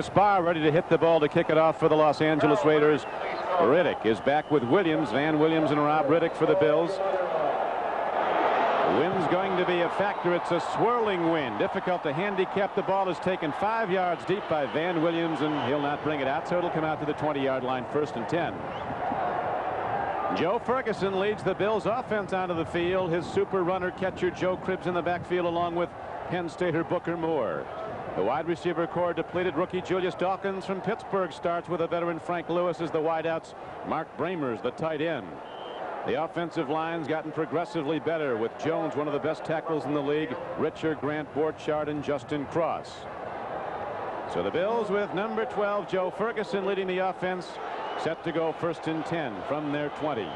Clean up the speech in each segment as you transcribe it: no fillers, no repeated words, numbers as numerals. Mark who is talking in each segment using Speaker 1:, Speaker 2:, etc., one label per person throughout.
Speaker 1: Spar ready to hit the ball to kick it off for the Los Angeles Raiders. Riddick is back with Williams. Van Williams and Rob Riddick for the Bills. The wind's going to be a factor. It's a swirling wind. Difficult to handicap. The ball is taken 5 yards deep by Van Williams, and he'll not bring it out, so it'll come out to the 20-yard line, 1st and 10. Joe Ferguson leads the Bills offense onto the field. His super runner catcher Joe Cribbs in the backfield along with Penn Stater Booker Moore. The wide receiver core depleted. Rookie Julius Dawkins from Pittsburgh starts with a veteran Frank Lewis as the wideouts. Mark Bramers the tight end. The offensive line's gotten progressively better with Jones, one of the best tackles in the league, Richard, Grant Borchardt, and Justin Cross. So the Bills with number 12 Joe Ferguson leading the offense, set to go 1st and 10 from their 20.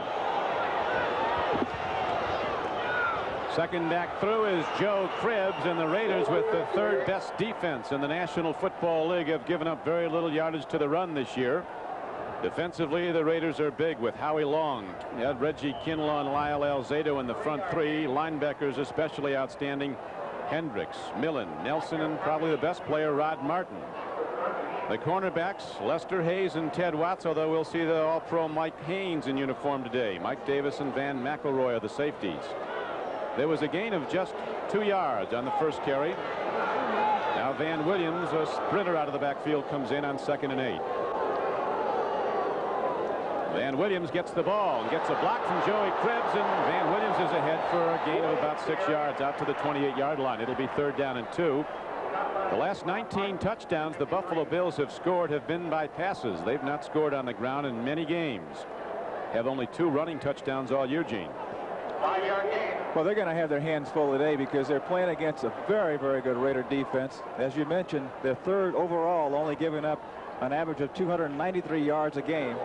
Speaker 1: Second back through is Joe Cribbs, and the Raiders, with the 3rd best defense in the National Football League, have given up very little yardage to the run this year. Defensively, the Raiders are big with Howie Long, Reggie Kinlaw, and Lyle Alzado in the front 3. Linebackers especially outstanding. Hendricks, Millen, Nelson, and probably the best player, Rod Martin. The cornerbacks, Lester Hayes and Ted Watts, although we'll see the All-Pro Mike Haynes in uniform today. Mike Davis and Van McElroy are the safeties. There was a gain of just 2 yards on the first carry. Now Van Williams, a sprinter out of the backfield, comes in on 2nd and 8. Van Williams gets the ball and gets a block from Joey Cribbs, and Van Williams is ahead for a gain of about 6 yards out to the 28-yard line. It'll be 3rd down and 2. The last 19 touchdowns the Buffalo Bills have scored have been by passes. They've not scored on the ground in many games. Have only 2 running touchdowns all year, Gene.
Speaker 2: 5-yard gain. Well, they're going to have their hands full today because they're playing against a very, very good Raider defense. As you mentioned, they're 3rd overall, only giving up an average of 293 yards a game.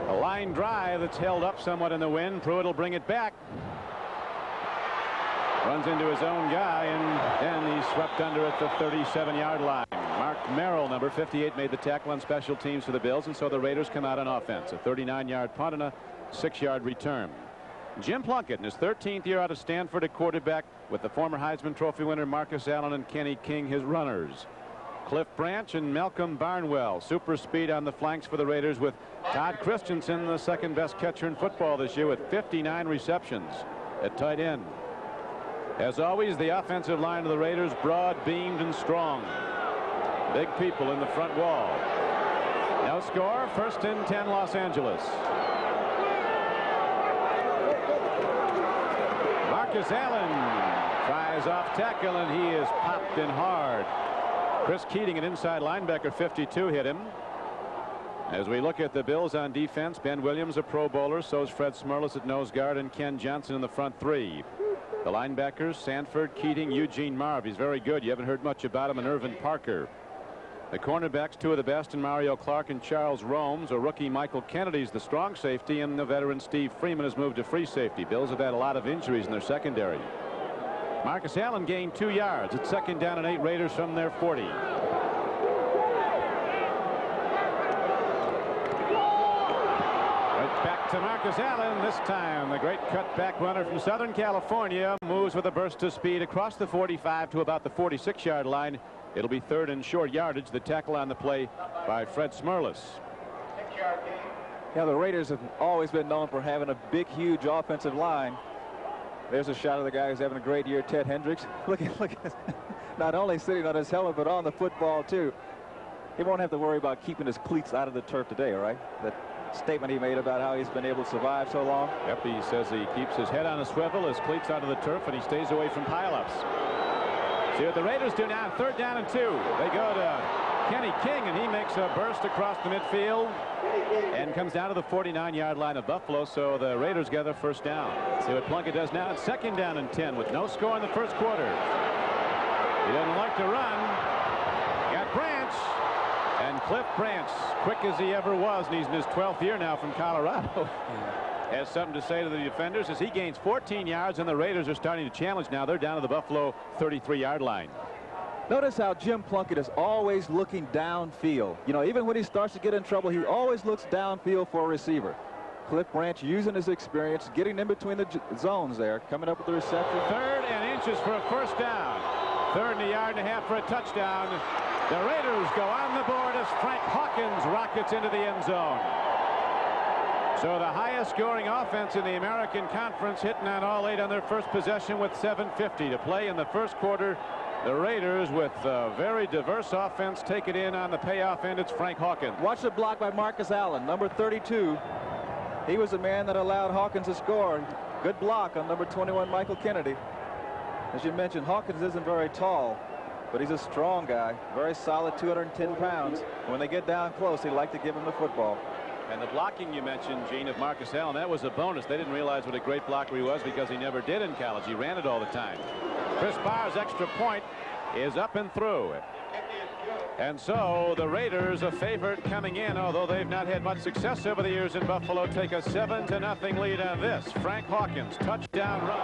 Speaker 1: A line drive that's held up somewhat in the wind. Pruitt will bring it back. Runs into his own guy, and then he's swept under at the 37-yard line. Mark Merrill, number 58, made the tackle on special teams for the Bills, and so the Raiders come out on offense. A 39-yard punt and a 6-yard return. Jim Plunkett in his 13th year out of Stanford at quarterback with the former Heisman Trophy winner Marcus Allen and Kenny King his runners. Cliff Branch and Malcolm Barnwell super speed on the flanks for the Raiders, with Todd Christensen the 2nd best catcher in football this year with 59 receptions at tight end. As always, the offensive line of the Raiders broad beamed and strong. Big people in the front wall. No score. 1st and 10 Los Angeles. Marcus Allen tries off tackle, and he is popped in hard. Chris Keating, an inside linebacker, 52, hit him. As we look at the Bills on defense, Ben Williams a Pro Bowler, so is Fred Smerlas at nose guard, and Ken Johnson in the front 3. The linebackers, Sanford, Keating, Eugene Marv. He's very good. You haven't heard much about him, and Irvin Parker. The cornerbacks, 2 of the best, and Mario Clark and Charles Romes. A rookie, Michael Kennedy's the strong safety, and the veteran Steve Freeman has moved to free safety. Bills have had a lot of injuries in their secondary. Marcus Allen gained 2 yards. It's 2nd down and 8, Raiders from their 40. Back to Marcus Allen. This time the great cutback runner from Southern California moves with a burst of speed across the 45 to about the 46-yard line. It'll be 3rd and short yardage. The tackle on the play by Fred Smerlas.
Speaker 2: 6-yard gain. Yeah, the Raiders have always been known for having a big, huge offensive line. There's a shot of the guy who's having a great year, Ted Hendricks. Look at not only sitting on his helmet, but on the football too. He won't have to worry about keeping his cleats out of the turf today, all right? That statement he made about how he's been able to survive so long.
Speaker 1: Yep, he says he keeps his head on a swivel, his cleats out of the turf, and he stays away from pileups. See what the Raiders do now. 3rd down and 2. They go to Kenny King, and he makes a burst across the midfield and comes down to the 49-yard line of Buffalo, so the Raiders gather 1st down. See what Plunkett does now. It's 2nd down and 10 with no score in the 1st quarter. He doesn't like to run. Got Branch. And Cliff Branch, quick as he ever was, and he's in his 12th year now from Colorado, has something to say to the defenders as he gains 14 yards, and the Raiders are starting to challenge now. They're down to the Buffalo 33-yard line.
Speaker 2: Notice how Jim Plunkett is always looking downfield. You know, even when he starts to get in trouble, he always looks downfield for a receiver. Cliff Branch using his experience, getting in between the zones there, coming up with the reception.
Speaker 1: 3rd and inches for a 1st down. 3rd and a yard and a half for a touchdown. The Raiders go on the board as Frank Hawkins rockets into the end zone. So the highest scoring offense in the American Conference, hitting on all 8 on their first possession with 7:50 to play in the first quarter. The Raiders, with a very diverse offense, take it in on the payoff end. It's Frank Hawkins.
Speaker 2: Watch the block by Marcus Allen, number 32. He was the man that allowed Hawkins to score. Good block on number 21, Michael Kennedy. As you mentioned, Hawkins isn't very tall, but he's a strong guy, very solid, 210 pounds. When they get down close, they like to give him the football.
Speaker 1: And the blocking you mentioned, Gene, of Marcus Allen, that was a bonus. They didn't realize what a great blocker he was because he never did in college. He ran it all the time. Chris Barr's extra point is up and through. And so the Raiders, a favorite coming in, although they've not had much success over the years in Buffalo, take a 7-0 lead on this. Frank Hawkins, touchdown run.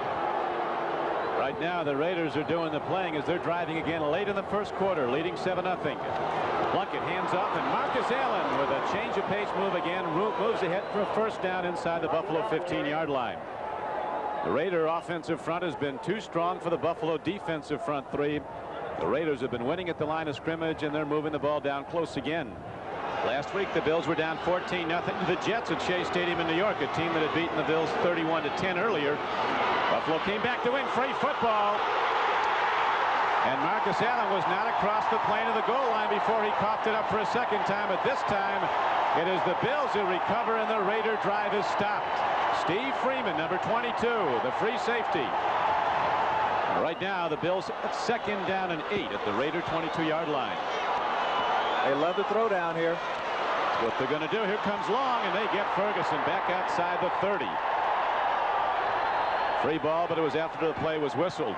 Speaker 1: Right now, the Raiders are doing the playing as they're driving again late in the first quarter, leading 7-0. Plunkett hands off, and Marcus Allen with a change of pace move again moves ahead for a first down inside the Buffalo 15-yard line. The Raider offensive front has been too strong for the Buffalo defensive front three. The Raiders have been winning at the line of scrimmage, and they're moving the ball down close again. Last week, the Bills were down 14-0 to the Jets at Shea Stadium in New York, a team that had beaten the Bills 31-10 earlier. Buffalo came back to win free football. And Marcus Allen was not across the plane of the goal line before he coughed it up for a second time. But this time, it is the Bills who recover, and the Raider drive is stopped. Steve Freeman, number 22, the free safety. Right now, the Bills at 2nd down and 8 at the Raider 22-yard line.
Speaker 2: They love to throw down here.
Speaker 1: What they're going to do, here comes Long, and they get Ferguson back outside the 30. Free ball, but it was after the play was whistled.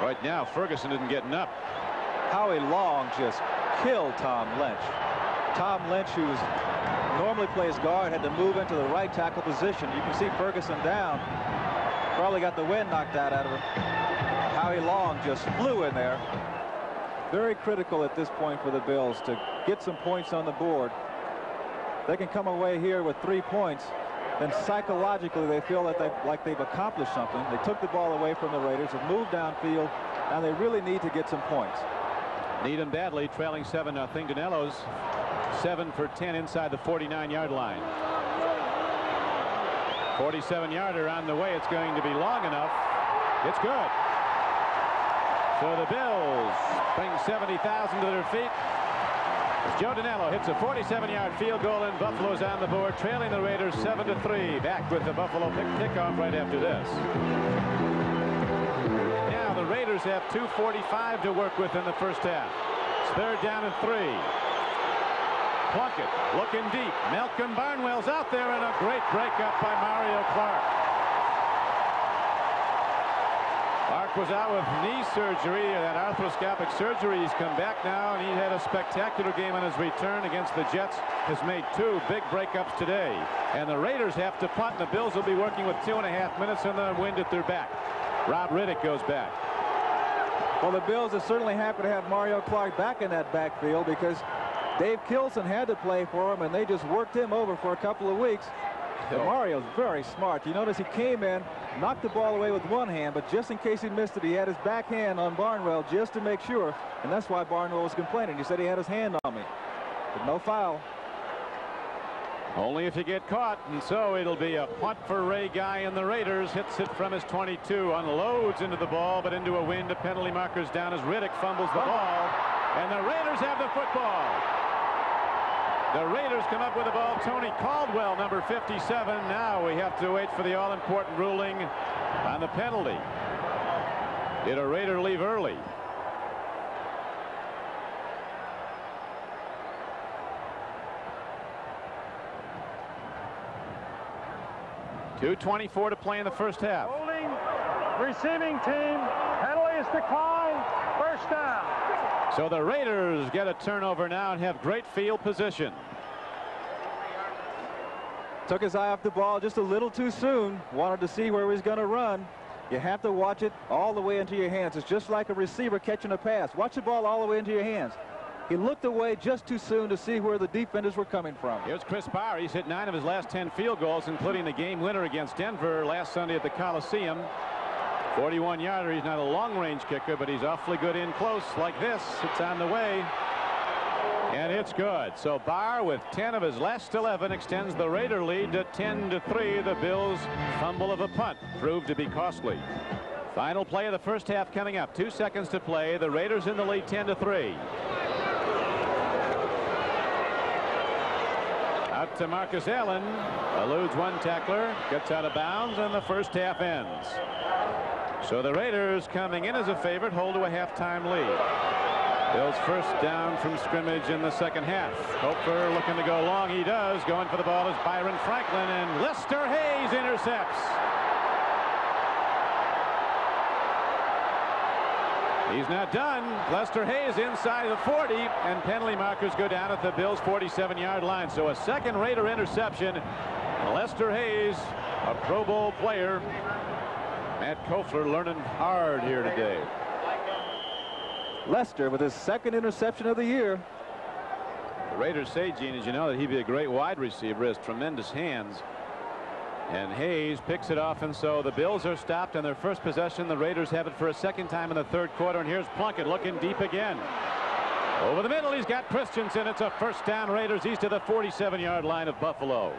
Speaker 1: Right now, Ferguson isn't getting up.
Speaker 2: Howie Long just killed Tom Lynch. Tom Lynch, who normally plays guard, had to move into the right tackle position. You can see Ferguson down. Probably got the wind knocked out of him. Howie Long just flew in there. Very critical at this point for the Bills to get some points on the board. They can come away here with 3 points. Then psychologically they feel that they've accomplished something. They took the ball away from the Raiders, have moved downfield, and they really need to get some points.
Speaker 1: Need them badly, trailing 7-0. Danello's 7 for 10 inside the 49-yard line. 47-yarder on the way. It's going to be long enough. It's good. So the Bills bring 70,000 to their feet. As Joe Danello hits a 47-yard field goal, and Buffalo's on the board, trailing the Raiders 7-3. Back with the Buffalo kickoff right after this. Now the Raiders have 2:45 to work with in the first half. It's 3rd down and 3. Plunkett looking deep. Malcolm Barnwell's out there, and a great breakup by Mario Clark. Clark was out with knee surgery, that arthroscopic surgery. He's come back now, and he had a spectacular game on his return against the Jets. Has made 2 big breakups today. And the Raiders have to punt, and the Bills will be working with 2.5 minutes and the wind at their back. Rob Riddick goes back.
Speaker 2: Well, the Bills are certainly happy to have Mario Clark back in that backfield because Dave Kilson had to play for him, and they just worked him over for a couple of weeks. But Mario's very smart. You notice he came in, knocked the ball away with one hand, but just in case he missed it, he had his backhand on Barnwell just to make sure, and that's why Barnwell was complaining. He said he had his hand on me, but no foul.
Speaker 1: Only if you get caught, and so it'll be a punt for Ray Guy, and the Raiders hits it from his 22, unloads into the ball, but into a wind. The penalty marker's down as Riddick fumbles the ball, and the Raiders have the football. The Raiders come up with the ball. Tony Caldwell, number 57. Now we have to wait for the all-important ruling on the penalty. Did a Raider leave early? .224 to play in the first half.
Speaker 3: Holding, receiving team, penalty is declined, first down.
Speaker 1: So the Raiders get a turnover now and have great field position.
Speaker 2: Took his eye off the ball just a little too soon. Wanted to see where he was going to run. You have to watch it all the way into your hands. It's just like a receiver catching a pass. Watch the ball all the way into your hands. He looked away just too soon to see where the defenders were coming from.
Speaker 1: Here's Chris Barr. He's hit 9 of his last 10 field goals, including the game winner against Denver last Sunday at the Coliseum. 41-yarder. He's not a long-range kicker, but he's awfully good in close like this. It's on the way. And it's good. So Barr, with 10 of his last 11, extends the Raider lead to 10-3. The Bills' fumble of a punt proved to be costly. Final play of the first half coming up. 2 seconds to play. The Raiders in the lead 10-3. Out to Marcus Allen. Eludes one tackler. Gets out of bounds, and the first half ends. So the Raiders, coming in as a favorite, hold to a halftime lead. Bills first down from scrimmage in the second half. Hofer looking to go long. He does. Going for the ball is Byron Franklin, and Lester Hayes intercepts. He's not done. Lester Hayes inside the 40, and penalty markers go down at the Bills' 47-yard line. So a second Raider interception. Lester Hayes, a Pro Bowl player. Matt Kofler learning hard here today.
Speaker 2: Lester with his second interception of the year.
Speaker 1: The Raiders say, Gene, as you know, that he'd be a great wide receiver. Has tremendous hands. And Hayes picks it off, and so the Bills are stopped on their first possession. The Raiders have it for a second time in the third quarter, and here's Plunkett looking deep again. Over the middle, he's got Christensen. It's a first down. Raiders east of the 47-yard line of Buffalo.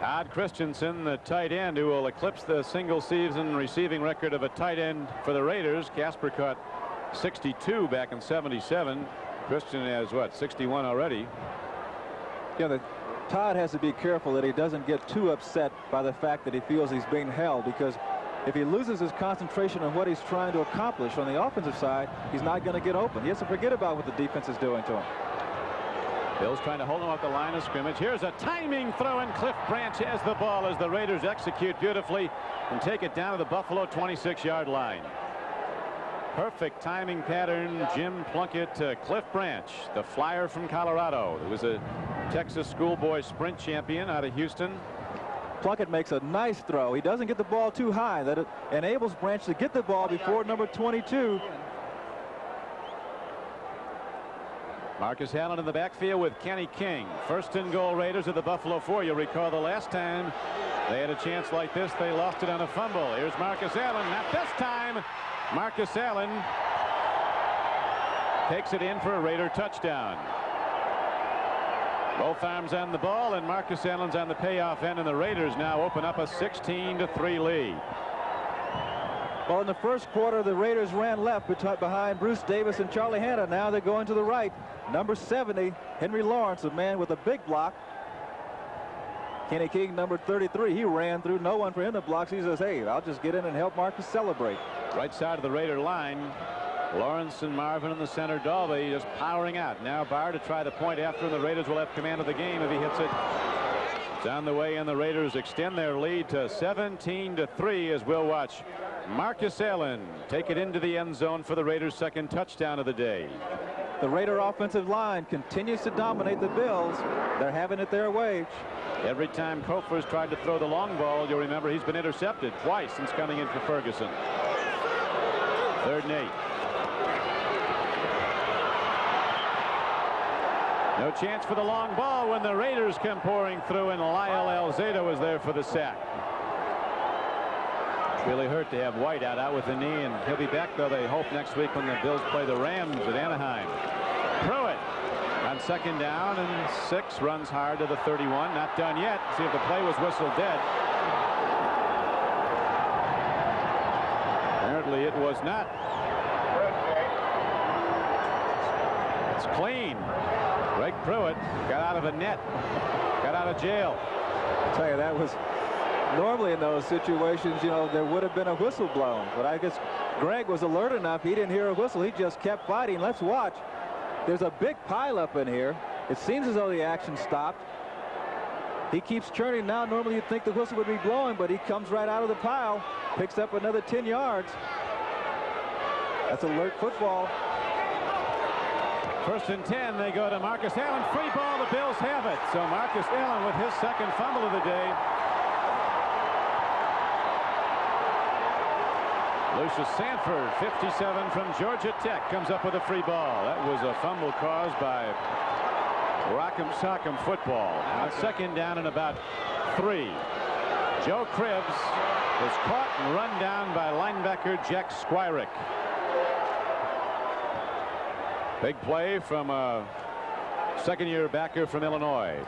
Speaker 1: Todd Christensen, the tight end, who will eclipse the single-season receiving record of a tight end for the Raiders. Casper caught 62 back in '77. Christian has, what, 61 already.
Speaker 2: Yeah, Todd has to be careful that he doesn't get too upset by the fact that he feels he's being held, because if he loses his concentration on what he's trying to accomplish on the offensive side, he's not going to get open. He has to forget about what the defense is doing to him.
Speaker 1: Bills trying to hold him off the line of scrimmage. Here's a timing throw, and Cliff Branch has the ball as the Raiders execute beautifully and take it down to the Buffalo 26-yard line. Perfect timing pattern. Jim Plunkett to Cliff Branch, the flyer from Colorado. It was a Texas schoolboy sprint champion out of Houston.
Speaker 2: Plunkett makes a nice throw. He doesn't get the ball too high. That enables Branch to get the ball before number 22.
Speaker 1: Marcus Allen in the backfield with Kenny King. First and goal, Raiders at the Buffalo 4. You'll recall the last time they had a chance like this, they lost it on a fumble. Here's Marcus Allen. Not this time. Marcus Allen takes it in for a Raider touchdown. Both arms on the ball, and Marcus Allen's on the payoff end, and the Raiders now open up a 16-3 lead.
Speaker 2: Well, in the first quarter, the Raiders ran left behind Bruce Davis and Charlie Hanna. Now they're going to the right. Number 70, Henry Lawrence, a man with a big block. Kenny King, number 33, he ran through. No one for him to block. He says, hey, I'll just get in and help Marcus celebrate.
Speaker 1: Right side of the Raider line. Lawrence and Marvin in the center. Dalby just powering out. Now Barr to try the point after, and the Raiders will have command of the game if he hits it. It's on the way, and the Raiders extend their lead to 17-3 as we'll watch Marcus Allen take it into the end zone for the Raiders' second touchdown of the day.
Speaker 2: The Raider offensive line continues to dominate the Bills. They're having it their way.
Speaker 1: Every time Kofler's tried to throw the long ball, you'll remember he's been intercepted twice since coming in for Ferguson. 3rd and 8. No chance for the long ball when the Raiders come pouring through, and Lyle Alzado was there for the sack. Really hurt to have White out with the knee, and he'll be back, though, they hope, next week when the Bills play the Rams at Anaheim. Pruitt on second down and 6, runs hard to the 31. Not done yet. See if the play was whistled dead. Apparently it was not. It's clean. Greg Pruitt got out of a net, got out of jail.
Speaker 2: I'll tell you, that was normally in those situations, you know, there would have been a whistle blown, but I guess Greg was alert enough. He didn't hear a whistle. He just kept fighting. Let's watch. There's a big pileup in here. It seems as though the action stopped. He keeps churning now. Normally you'd think the whistle would be blowing, but he comes right out of the pile, picks up another 10 yards. That's alert football.
Speaker 1: 1st and 10, they go to Marcus Allen. Free ball, the Bills have it. So Marcus Allen with his second fumble of the day. Lucius Sanford, 57 from Georgia Tech, comes up with a free ball. That was a fumble caused by Rock'em Sock'em football. Now 2nd down and about 3. Joe Cribbs was caught and run down by linebacker Jack Squirek. Big play from a second-year backer from Illinois.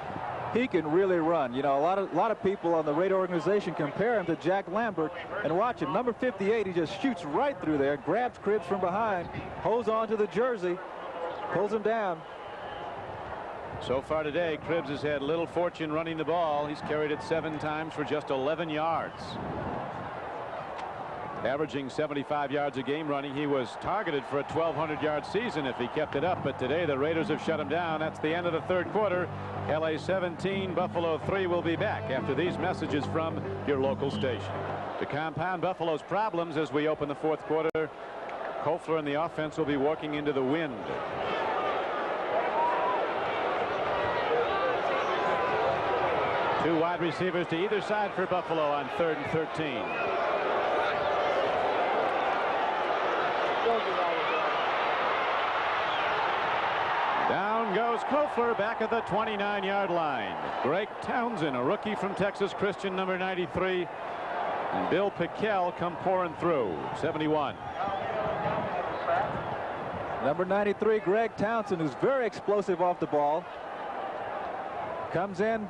Speaker 2: He can really run. You know, a lot of people on the Raider organization compare him to Jack Lambert. And watch him. Number 58, he just shoots right through there, grabs Cribbs from behind, holds on to the jersey, pulls him down.
Speaker 1: So far today, Cribbs has had little fortune running the ball. He's carried it 7 times for just 11 yards. Averaging 75 yards a game running. He was targeted for a 1,200-yard season if he kept it up, but today the Raiders have shut him down. That's the end of the third quarter. LA 17, Buffalo 3 will be back after these messages from your local station. To compound Buffalo's problems as we open the fourth quarter, Koeffler and the offense will be walking into the wind. Two wide receivers to either side for Buffalo on 3rd and 13. Down goes Koeffler back at the 29-yard line. Greg Townsend, a rookie from Texas Christian, number 93. And Bill Pickel come pouring through, 71.
Speaker 2: Number 93, Greg Townsend, who's very explosive off the ball. Comes in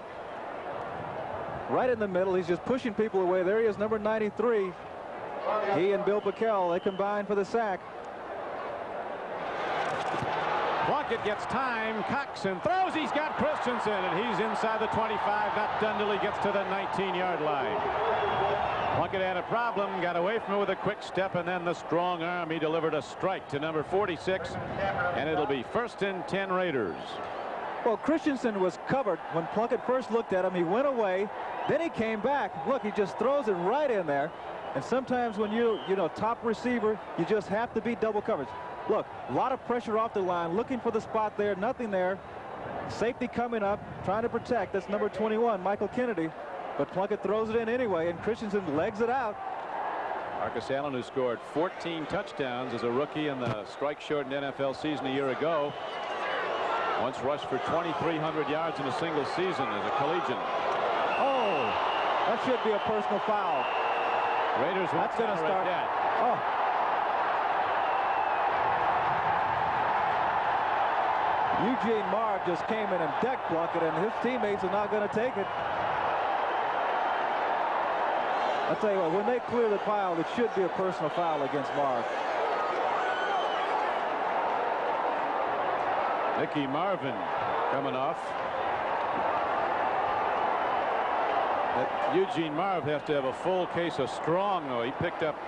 Speaker 2: right in the middle. He's just pushing people away. There he is, number 93. He and Bill Pickel, they combine for the sack.
Speaker 1: Plunkett gets time, cocks and throws. He's got Christensen, and he's inside the 25. Not done till he gets to the 19-yard line. Plunkett had a problem, got away from it with a quick step, and then the strong arm. He delivered a strike to number 46, and it'll be 1st and 10 Raiders.
Speaker 2: Well, Christensen was covered when Plunkett first looked at him. He went away, then he came back. Look, he just throws it right in there. And sometimes when you know, top receiver, you just have to be double coverage. Look, a lot of pressure off the line, looking for the spot there, nothing there. Safety coming up, trying to protect. That's number 21, Michael Kennedy. But Plunkett throws it in anyway, and Christensen legs it out.
Speaker 1: Marcus Allen, who scored 14 touchdowns as a rookie in the strike-shortened NFL season a year ago, once rushed for 2,300 yards in a single season as a collegiate.
Speaker 2: Oh, that should be a personal foul.
Speaker 1: Raiders will
Speaker 2: That's going to start.
Speaker 1: that.
Speaker 2: Oh. Eugene Marv just came in and decked Plunkett, and his teammates are not going to take it. I'll tell you what, when they clear the pile, it should be a personal foul against Marv.
Speaker 1: Mickey Marvin coming off. Eugene Marv has to have a full case of strong, though. He picked up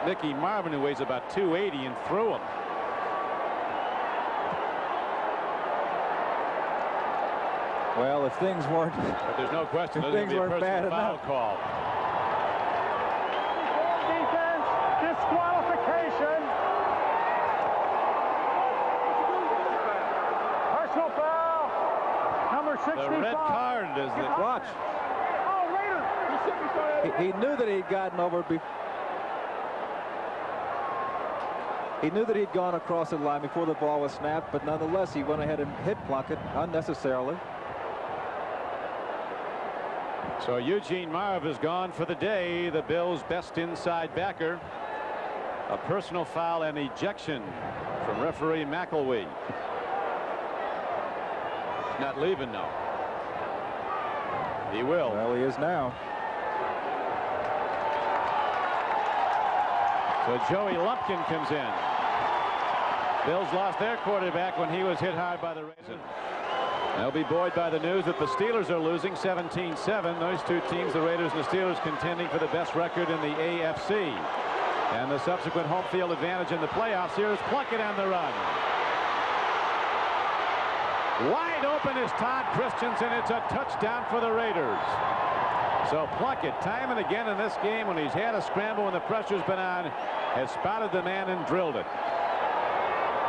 Speaker 1: Mickey Marvin, who weighs about 280, and threw him.
Speaker 2: Well, if things weren't,
Speaker 1: but there's no question
Speaker 2: if
Speaker 1: there's
Speaker 2: things
Speaker 1: going to be a
Speaker 2: weren't bad
Speaker 1: personal foul
Speaker 2: enough.
Speaker 1: call.
Speaker 3: Defense, disqualification. Personal foul. Number 65.
Speaker 1: The red card is the
Speaker 2: watch.
Speaker 3: Oh, Raiders.
Speaker 2: He knew that he'd gotten over. He knew that he'd gone across the line before the ball was snapped, but nonetheless, he went ahead and hit Plunkett unnecessarily.
Speaker 1: So Eugene Marv is gone for the day, the Bills' best inside backer. A personal foul and ejection from referee McElwee. He's not leaving now. He will.
Speaker 2: Well, he is now.
Speaker 1: So Joey Lumpkin comes in. Bills lost their quarterback when he was hit hard by the Raiders. They'll be buoyed by the news that the Steelers are losing 17-7. Those two teams, the Raiders and the Steelers, contending for the best record in the AFC. And the subsequent home field advantage in the playoffs. Here's Plunkett on the run. Wide open is Todd Christensen. It's a touchdown for the Raiders. So Plunkett, time and again in this game, when he's had a scramble, when the pressure's been on, has spotted the man and drilled it.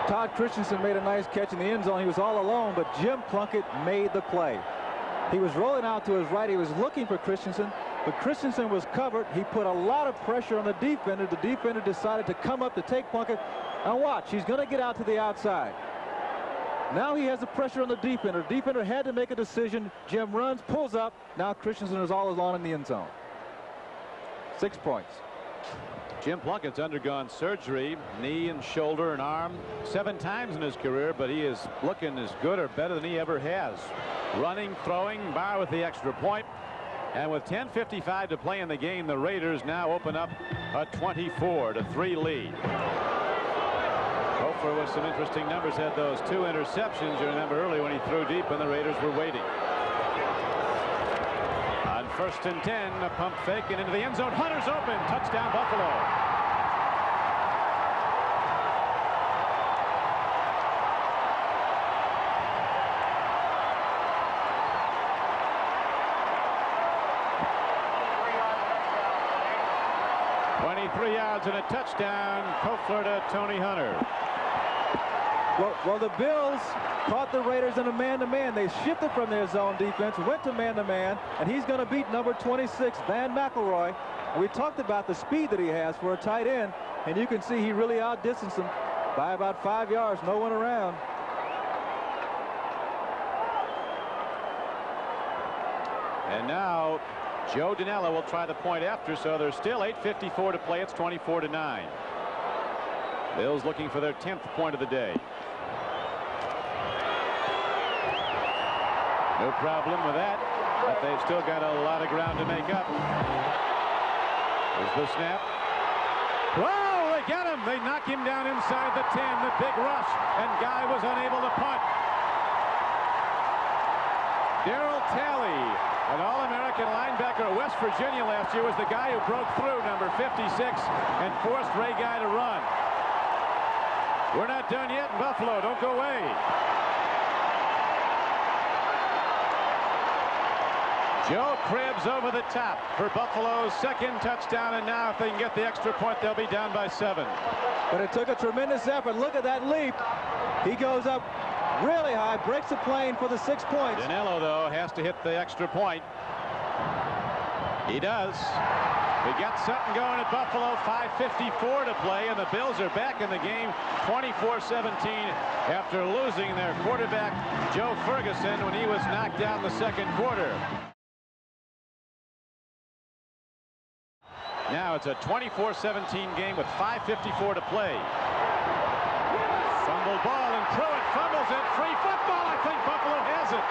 Speaker 2: Todd Christensen made a nice catch in the end zone. He was all alone, but Jim Plunkett made the play. He was rolling out to his right. He was looking for Christensen, but Christensen was covered. He put a lot of pressure on the defender. The defender decided to come up to take Plunkett. Now watch, he's going to get out to the outside. Now he has the pressure on the defender. The defender had to make a decision. Jim runs, pulls up. Now Christensen is all alone in the end zone. 6 points.
Speaker 1: Jim Plunkett's undergone surgery, knee and shoulder and arm 7 times in his career, but he is looking as good or better than he ever has. Running, throwing, Barr with the extra point. And with 10:55 to play in the game, the Raiders now open up a 24-3 lead. Koffler with some interesting numbers, had those 2 interceptions. You remember early when he threw deep and the Raiders were waiting. On 1st and 10, a pump fake and into the end zone. Hunter's open. Touchdown, Buffalo. And a touchdown, Koffler to Tony Hunter.
Speaker 2: Well, the Bills caught the Raiders in a man-to-man. They shifted from their zone defense, went to man-to-man, and he's going to beat number 26, Van McElroy. And we talked about the speed that he has for a tight end, and you can see he really outdistanced him by about 5 yards. No one around.
Speaker 1: And now Joe Danello will try the point after, so there's still 8:54 to play. It's 24-9. Bills looking for their 10th point of the day. No problem with that, but they've still got a lot of ground to make up. There's the snap. Whoa, they get him. They knock him down inside the 10. The big rush, and Guy was unable to punt. Darryl Talley, an All-American linebacker at West Virginia last year, was the guy who broke through, number 56, and forced Ray Guy to run. We're not done yet in Buffalo. Don't go away. Joe Cribbs over the top for Buffalo's 2nd touchdown, and now if they can get the extra point, they'll be down by 7.
Speaker 2: But it took a tremendous effort. Look at that leap. He goes up really high, breaks the plane for the 6 points.
Speaker 1: Danello, though, has to hit the extra point. He does. We got something going at Buffalo. 5:54 to play, and the Bills are back in the game 24-17 after losing their quarterback, Joe Ferguson, when he was knocked out in the 2nd quarter. Now it's a 24-17 game with 5:54 to play. Fumble ball, and Pruitt fumbles it. Free football. I think Buffalo has it.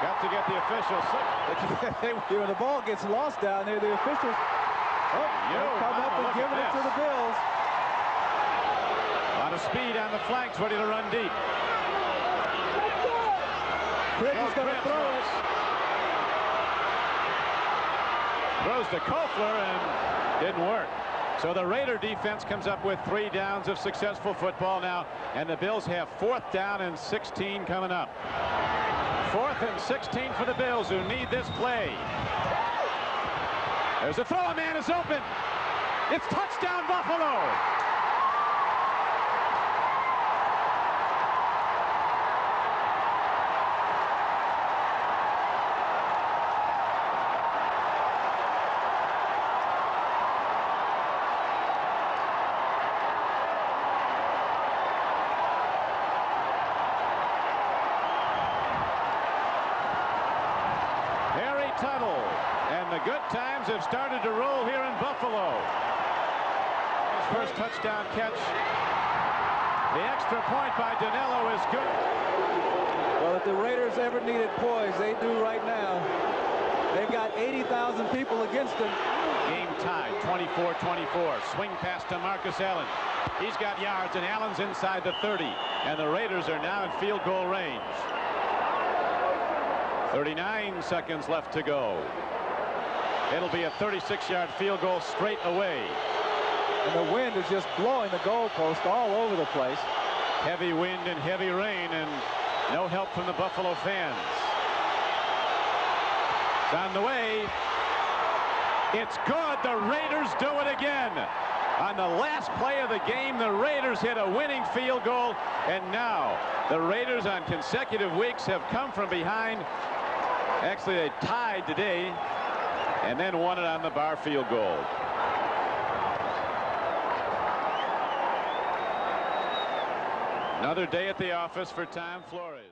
Speaker 1: Got to get the officials.
Speaker 2: When the ball gets lost down there, the officials come up and give it to the Bills.
Speaker 1: A lot of speed on the flanks, ready to run deep.
Speaker 2: Cribbs is going to throw it.
Speaker 1: Throws to Koffler and didn't work. So the Raider defense comes up with 3 downs of successful football now, and the Bills have 4th down and 16 coming up. 4th and 16 for the Bills, who need this play. There's a throw. A man is open. It's touchdown Buffalo. Tuttle, and the good times have started to roll here in Buffalo. His first touchdown catch. The extra point by Danello is good.
Speaker 2: Well, if the Raiders ever needed poise, they do right now. They've got 80,000 people against them.
Speaker 1: Game tied, 24-24. Swing pass to Marcus Allen. He's got yards, and Allen's inside the 30, and the Raiders are now in field goal range. 39 seconds left to go. It'll be a 36-yard field goal straight away.
Speaker 2: And the wind is just blowing the goalpost all over the place.
Speaker 1: Heavy wind and heavy rain, and no help from the Buffalo fans. It's on the way. It's good. The Raiders do it again. On the last play of the game, the Raiders hit a winning field goal, and now the Raiders on consecutive weeks have come from behind. Actually, they tied today and then won it on the Barr field goal. Another day at the office for Tom Flores.